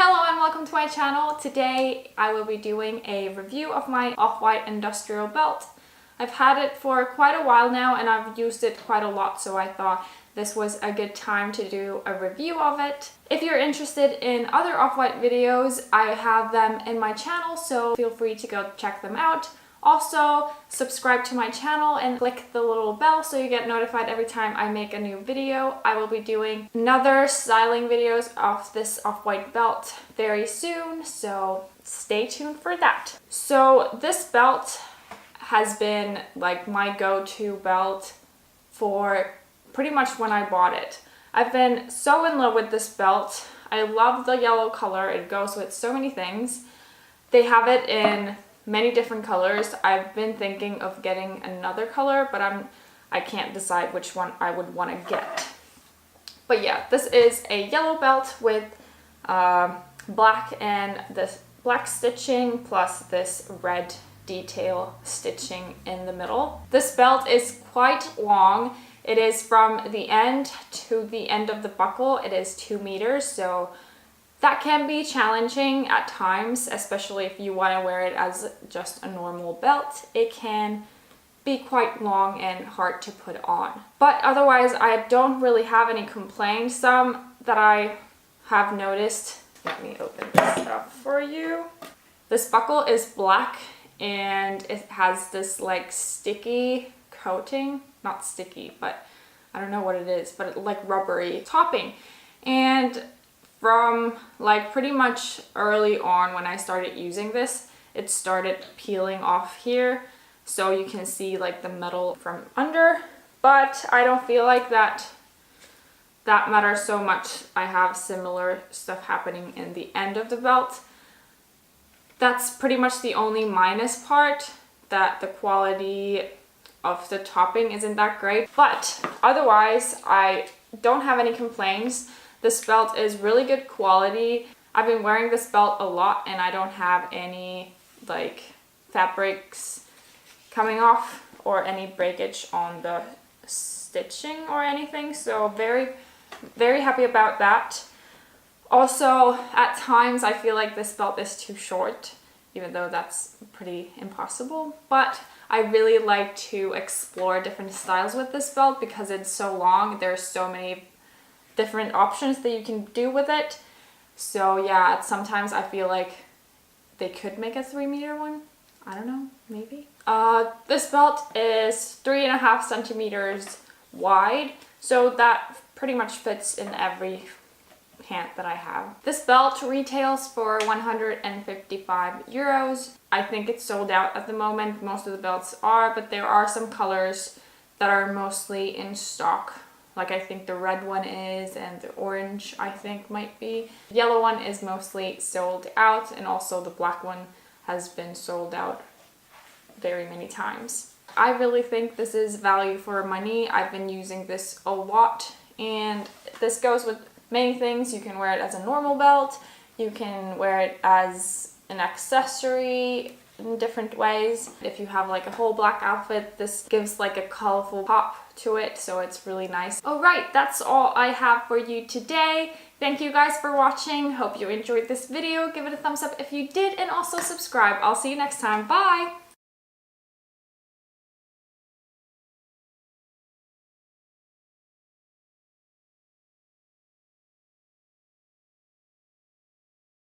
Hello and welcome to my channel. Today I will be doing a review of my off-white industrial belt. I've had it for quite a while now and I've used it quite a lot, so I thought this was a good time to do a review of it. If you're interested in other off-white videos, I have them in my channel, so feel free to go check them out. Also, subscribe to my channel and click the little bell so you get notified every time I make a new video. I will be doing another styling videos of this off-white belt very soon, so stay tuned for that. So this belt has been like my go-to belt for pretty much when I bought it. I've been so in love with this belt. I love the yellow color. It goes with so many things. They have it in many different colors. I've been thinking of getting another color, but I can't decide which one I would want to get. But yeah, this is a yellow belt with black and this black stitching plus this red detail stitching in the middle. This belt is quite long. It is from the end to the end of the buckle. It is 2 meters, so that can be challenging at times, especially if you want to wear it as just a normal belt. It can be quite long and hard to put on. But otherwise, I don't really have any complaints. Some that I have noticed, let me open this up for you. This buckle is black and it has this like sticky coating, not sticky, but I don't know what it is, but like rubbery topping. And from like pretty much early on when I started using this, it started peeling off here, so you can see like the metal from under, but I don't feel like that matters so much. I have similar stuff happening in the end of the belt. That's pretty much the only minus part, that the quality of the topping isn't that great, but otherwise I don't have any complaints. This belt is really good quality. I've been wearing this belt a lot and I don't have any like fabrics coming off or any breakage on the stitching or anything, so very happy about that. Also, at times I feel like this belt is too short, even though that's pretty impossible, but I really like to explore different styles with this belt because it's so long. There's so many different options that you can do with it. So yeah, sometimes I feel like they could make a 3 meter one. I don't know, maybe. This belt is 3.5 centimeters wide, so that pretty much fits in every pant that I have. This belt retails for 155 euros. I think it's sold out at the moment. Most of the belts are, but there are some colors that are mostly in stock. Like I think the red one is, and the orange I think might be. The yellow one is mostly sold out, and also the black one has been sold out very many times. I really think this is value for money. I've been using this a lot, and this goes with many things. You can wear it as a normal belt, you can wear it as an accessory in different ways. If you have like a whole black outfit, this gives like a colorful pop to it, so it's really nice. Alright, that's all I have for you today. Thank you guys for watching. Hope you enjoyed this video. Give it a thumbs up if you did, and also subscribe. I'll see you next time. Bye!